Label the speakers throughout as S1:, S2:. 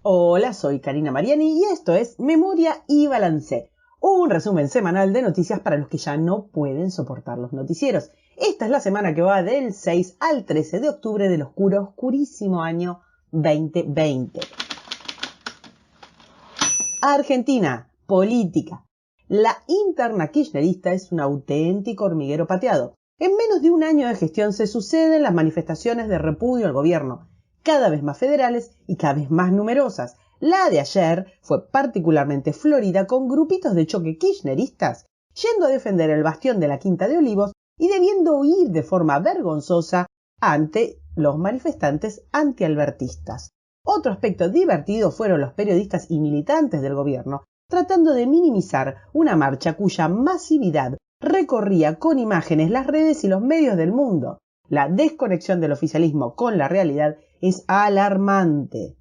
S1: Hola, soy Karina Mariani y esto es Memoria y Balance, un resumen semanal de noticias para los que ya no pueden soportar los noticieros. Esta es la semana que va del 6 al 13 de octubre del oscurísimo año 2020. Argentina, política. La interna kirchnerista es un auténtico hormiguero pateado. En menos de un año de gestión se suceden las manifestaciones de repudio al gobierno, cada vez más federales y cada vez más numerosas. La de ayer fue particularmente florida con grupitos de choque kirchneristas yendo a defender el bastión de la Quinta de Olivos y debiendo huir de forma vergonzosa ante los manifestantes antialbertistas. Otro aspecto divertido fueron los periodistas y militantes del gobierno tratando de minimizar una marcha cuya masividad recorría con imágenes las redes y los medios del mundo. La desconexión del oficialismo con la realidad es alarmante.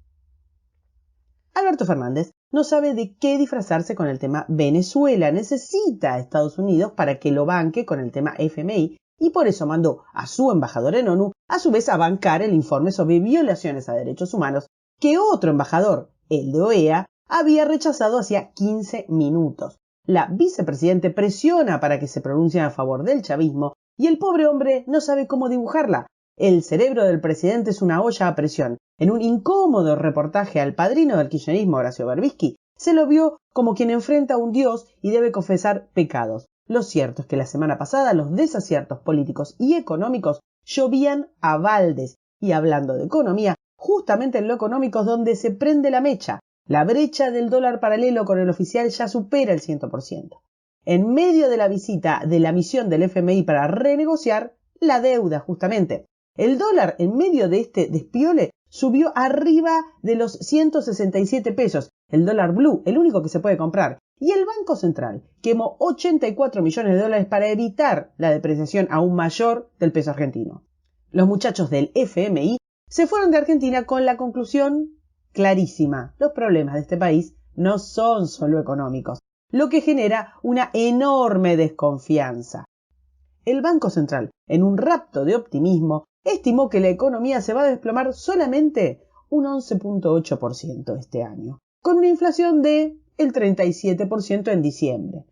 S1: Alberto Fernández no sabe de qué disfrazarse con el tema Venezuela. Necesita a Estados Unidos para que lo banque con el tema FMI y por eso mandó a su embajador en ONU a su vez a bancar el informe sobre violaciones a derechos humanos que otro embajador, el de OEA, había rechazado hacía 15 minutos. La vicepresidente presiona para que se pronuncien a favor del chavismo y el pobre hombre no sabe cómo dibujarla. El cerebro del presidente es una olla a presión. En un incómodo reportaje al padrino del kirchnerismo, Horacio Berbisky, se lo vio como quien enfrenta a un dios y debe confesar pecados. Lo cierto es que la semana pasada los desaciertos políticos y económicos llovían a baldes. Y hablando de economía, justamente en lo económico es donde se prende la mecha. La brecha del dólar paralelo con el oficial ya supera el 100%. En medio de la visita de la misión del FMI para renegociar la deuda, justamente. El dólar en medio de este despiole subió arriba de los 167 pesos, el dólar blue, el único que se puede comprar. Y el Banco Central quemó 84 millones de dólares para evitar la depreciación aún mayor del peso argentino. Los muchachos del FMI se fueron de Argentina con la conclusión clarísima. Los problemas de este país no son solo económicos, lo que genera una enorme desconfianza. El Banco Central, en un rapto de optimismo, estimó que la economía se va a desplomar solamente un 11.8% este año, con una inflación de el 37% en diciembre.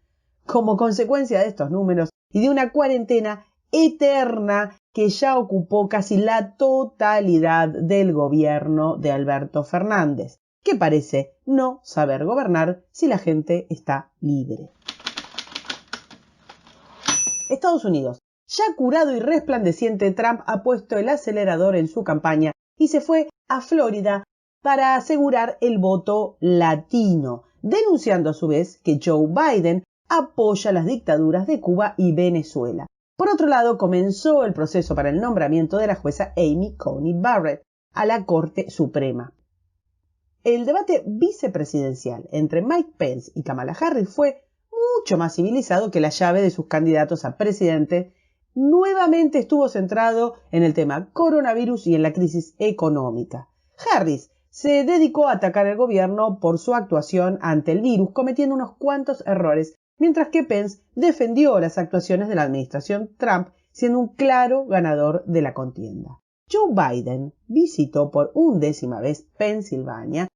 S1: Como consecuencia de estos números y de una cuarentena eterna que ya ocupó casi la totalidad del gobierno de Alberto Fernández, que parece no saber gobernar si la gente está libre. Estados Unidos. Ya curado y resplandeciente, Trump ha puesto el acelerador en su campaña y se fue a Florida para asegurar el voto latino, denunciando a su vez que Joe Biden apoya las dictaduras de Cuba y Venezuela. Por otro lado, comenzó el proceso para el nombramiento de la jueza Amy Coney Barrett a la Corte Suprema. El debate vicepresidencial entre Mike Pence y Kamala Harris fue mucho más civilizado que la llave de sus candidatos a presidente. Nuevamente estuvo centrado en el tema coronavirus y en la crisis económica. Harris se dedicó a atacar al gobierno por su actuación ante el virus, cometiendo unos cuantos errores, mientras que Pence defendió las actuaciones de la administración Trump, siendo un claro ganador de la contienda. Joe Biden visitó por 11ª vez Pensilvania,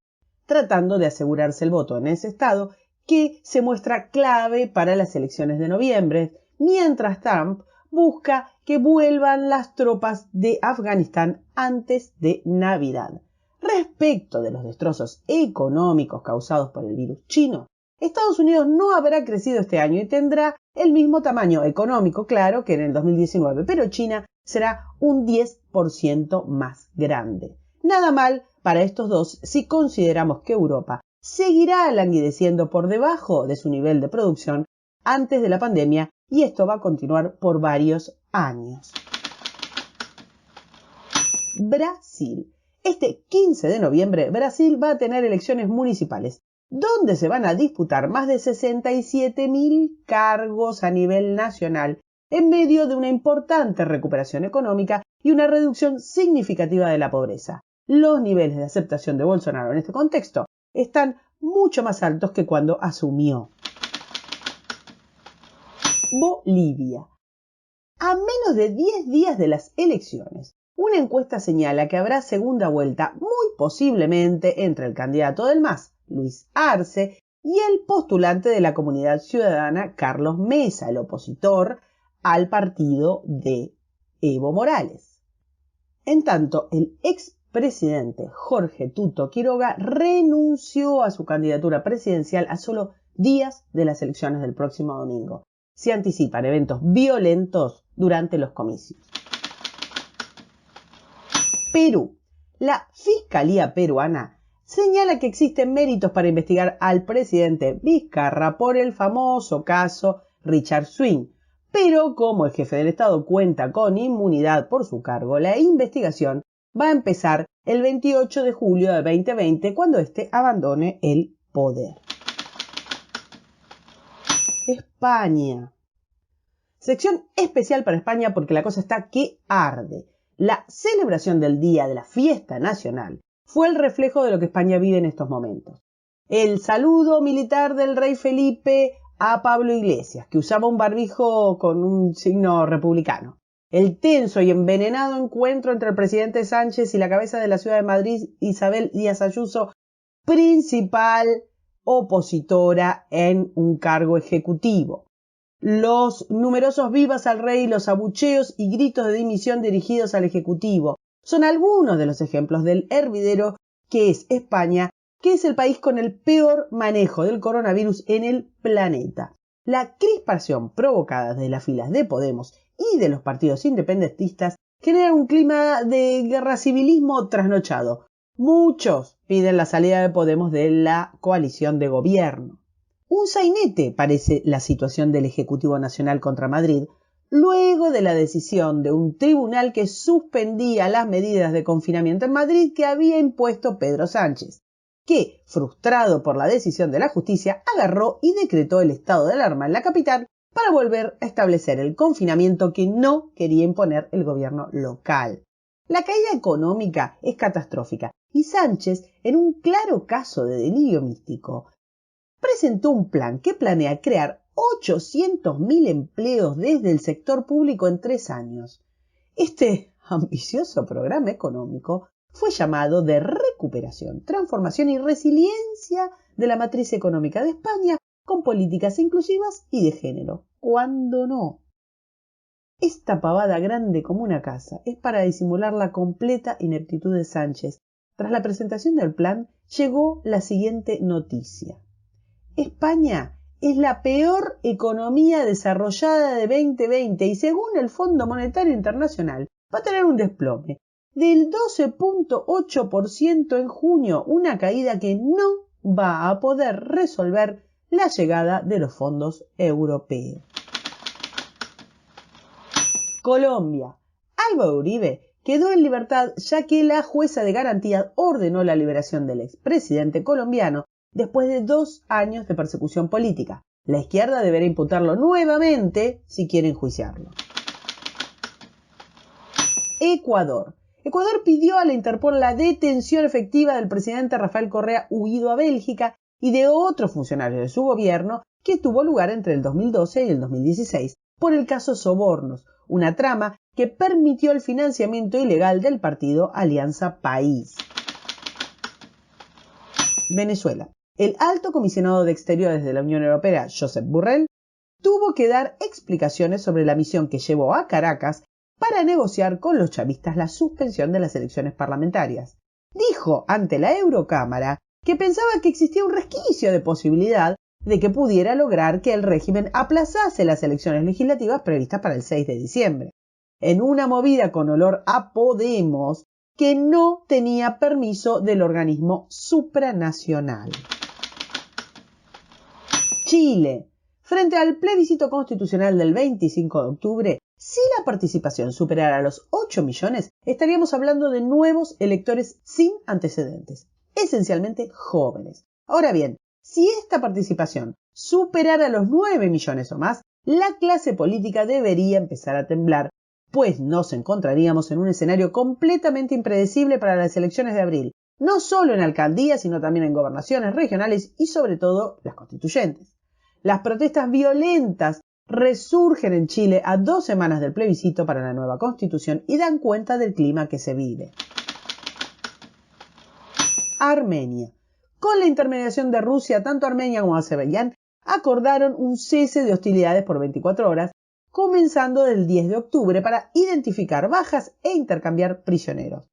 S1: tratando de asegurarse el voto en ese estado, que se muestra clave para las elecciones de noviembre, mientras Trump busca que vuelvan las tropas de Afganistán antes de Navidad. Respecto de los destrozos económicos causados por el virus chino, Estados Unidos no habrá crecido este año y tendrá el mismo tamaño económico, claro, que en el 2019, pero China será un 10% más grande. Nada mal para estos dos si consideramos que Europa seguirá languideciendo por debajo de su nivel de producción antes de la pandemia y esto va a continuar por varios años. Brasil. Este 15 de noviembre, Brasil va a tener elecciones municipales, donde se van a disputar más de 67.000 cargos a nivel nacional, en medio de una importante recuperación económica y una reducción significativa de la pobreza. Los niveles de aceptación de Bolsonaro en este contexto están mucho más altos que cuando asumió. Bolivia. A menos de 10 días de las elecciones, Una encuesta señala que habrá segunda vuelta muy posiblemente entre el candidato del MAS, Luis Arce, y el postulante de la Comunidad Ciudadana, Carlos Mesa, el opositor al partido de Evo Morales. En tanto, el expresidente Jorge Tuto Quiroga renunció a su candidatura presidencial a solo días de las elecciones del próximo domingo. Se anticipan eventos violentos durante los comicios. Perú. La Fiscalía peruana señala que existen méritos para investigar al presidente Vizcarra por el famoso caso Richard Swing, pero como el jefe del Estado cuenta con inmunidad por su cargo, la investigación va a empezar el 28 de julio de 2020 cuando éste abandone el poder. España. Sección especial para España porque la cosa está que arde. La celebración del Día de la Fiesta Nacional fue el reflejo de lo que España vive en estos momentos. El saludo militar del rey Felipe a Pablo Iglesias, que usaba un barbijo con un signo republicano. El tenso y envenenado encuentro entre el presidente Sánchez y la cabeza de la ciudad de Madrid, Isabel Díaz Ayuso, principal opositora en un cargo ejecutivo. Los numerosos vivas al rey, los abucheos y gritos de dimisión dirigidos al Ejecutivo son algunos de los ejemplos del hervidero que es España, que es el país con el peor manejo del coronavirus en el planeta. La crispación provocada de las filas de Podemos y de los partidos independentistas genera un clima de guerra civilismo trasnochado. Muchos piden la salida de Podemos de la coalición de gobierno. Un sainete parece la situación del Ejecutivo Nacional contra Madrid, luego de la decisión de un tribunal que suspendía las medidas de confinamiento en Madrid que había impuesto Pedro Sánchez, que, frustrado por la decisión de la justicia, agarró y decretó el estado de alarma en la capital para volver a establecer el confinamiento que no quería imponer el gobierno local. La caída económica es catastrófica y Sánchez, en un claro caso de delirio místico, presentó un plan que planea crear 800.000 empleos desde el sector público en 3 años. Este ambicioso programa económico fue llamado de recuperación, transformación y resiliencia de la matriz económica de España con políticas inclusivas y de género. ¿Cuándo no? Esta pavada grande como una casa es para disimular la completa ineptitud de Sánchez. Tras la presentación del plan, llegó la siguiente noticia. España es la peor economía desarrollada de 2020 y según el Fondo Monetario Internacional va a tener un desplome del 12.8% en junio, una caída que no va a poder resolver la llegada de los fondos europeos. Colombia. Álvaro Uribe quedó en libertad ya que la jueza de garantía ordenó la liberación del expresidente colombiano después de 2 años de persecución política. La izquierda deberá imputarlo nuevamente si quiere enjuiciarlo. Ecuador. Ecuador pidió a la Interpol la detención efectiva del presidente Rafael Correa huido a Bélgica y de otros funcionarios de su gobierno que tuvo lugar entre el 2012 y el 2016 por el caso Sobornos, una trama que permitió el financiamiento ilegal del partido Alianza País. Venezuela. El alto comisionado de Exteriores de la Unión Europea, Josep Borrell, tuvo que dar explicaciones sobre la misión que llevó a Caracas para negociar con los chavistas la suspensión de las elecciones parlamentarias. Dijo ante la Eurocámara que pensaba que existía un resquicio de posibilidad de que pudiera lograr que el régimen aplazase las elecciones legislativas previstas para el 6 de diciembre, en una movida con olor a Podemos que no tenía permiso del organismo supranacional. Chile. Frente al plebiscito constitucional del 25 de octubre, si la participación superara los 8 millones, estaríamos hablando de nuevos electores sin antecedentes, esencialmente jóvenes. Ahora bien, si esta participación superara los 9 millones o más, la clase política debería empezar a temblar, pues nos encontraríamos en un escenario completamente impredecible para las elecciones de abril, no solo en alcaldías, sino también en gobernaciones regionales y sobre todo las constituyentes. Las protestas violentas resurgen en Chile a 2 semanas del plebiscito para la nueva constitución y dan cuenta del clima que se vive. Armenia. Con la intermediación de Rusia, tanto Armenia como Azerbaiyán acordaron un cese de hostilidades por 24 horas, comenzando el 10 de octubre para identificar bajas e intercambiar prisioneros.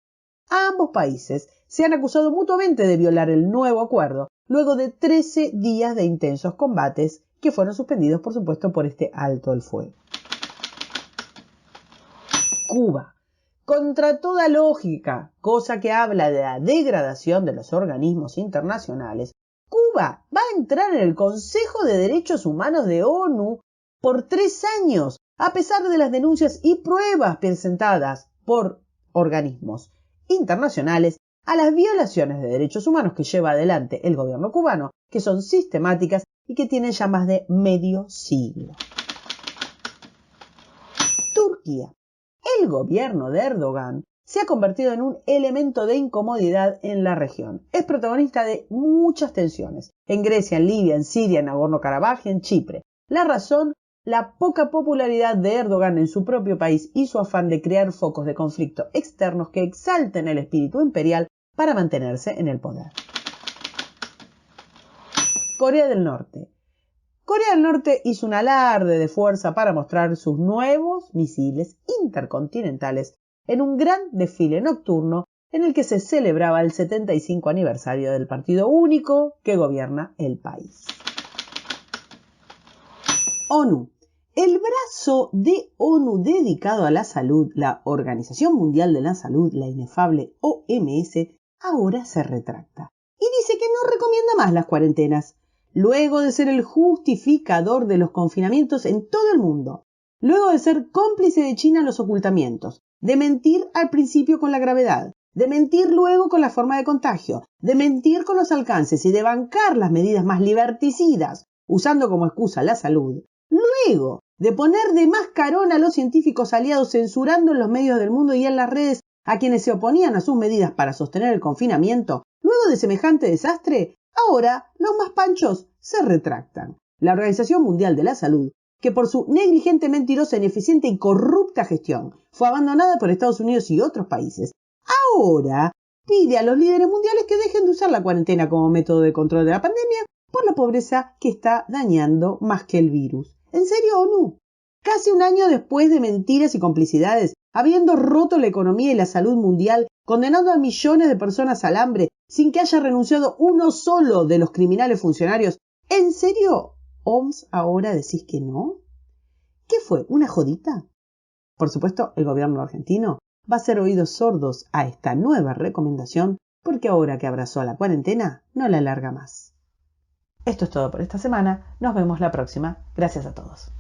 S1: Ambos países se han acusado mutuamente de violar el nuevo acuerdo, luego de 13 días de intensos combates que fueron suspendidos, por supuesto, por este alto el fuego. Cuba. Contra toda lógica, cosa que habla de la degradación de los organismos internacionales, Cuba va a entrar en el Consejo de Derechos Humanos de ONU por 3 años, a pesar de las denuncias y pruebas presentadas por organismos internacionales a las violaciones de derechos humanos que lleva adelante el gobierno cubano, que son sistemáticas y que tienen ya más de medio siglo. Turquía. El gobierno de Erdogan se ha convertido en un elemento de incomodidad en la región. Es protagonista de muchas tensiones, en Grecia, en Libia, en Siria, en Nagorno-Karabaj y en Chipre. La razón, la poca popularidad de Erdogan en su propio país y su afán de crear focos de conflicto externos que exalten el espíritu imperial para mantenerse en el poder. Corea del Norte. Corea del Norte hizo un alarde de fuerza para mostrar sus nuevos misiles intercontinentales en un gran desfile nocturno en el que se celebraba el 75 aniversario del partido único que gobierna el país. ONU. El brazo de ONU dedicado a la salud, la Organización Mundial de la Salud, la inefable OMS, ahora se retracta y dice que no recomienda más las cuarentenas, luego de ser el justificador de los confinamientos en todo el mundo, luego de ser cómplice de China en los ocultamientos, de mentir al principio con la gravedad, de mentir luego con la forma de contagio, de mentir con los alcances y de bancar las medidas más liberticidas, usando como excusa la salud, luego de poner de mascarón a los científicos aliados censurando en los medios del mundo y en las redes a quienes se oponían a sus medidas para sostener el confinamiento, luego de semejante desastre, ahora los más panchos se retractan. La Organización Mundial de la Salud, que por su negligente, mentirosa, ineficiente y corrupta gestión fue abandonada por Estados Unidos y otros países, ahora pide a los líderes mundiales que dejen de usar la cuarentena como método de control de la pandemia por la pobreza que está dañando más que el virus. ¿En serio, ONU? Casi un año después de mentiras y complicidades, habiendo roto la economía y la salud mundial, condenando a millones de personas al hambre sin que haya renunciado uno solo de los criminales funcionarios, ¿en serio, OMS, ahora decís que no? ¿Qué fue? ¿Una jodita? Por supuesto, el gobierno argentino va a hacer oídos sordos a esta nueva recomendación porque ahora que abrazó la cuarentena, no la alarga más. Esto es todo por esta semana. Nos vemos la próxima. Gracias a todos.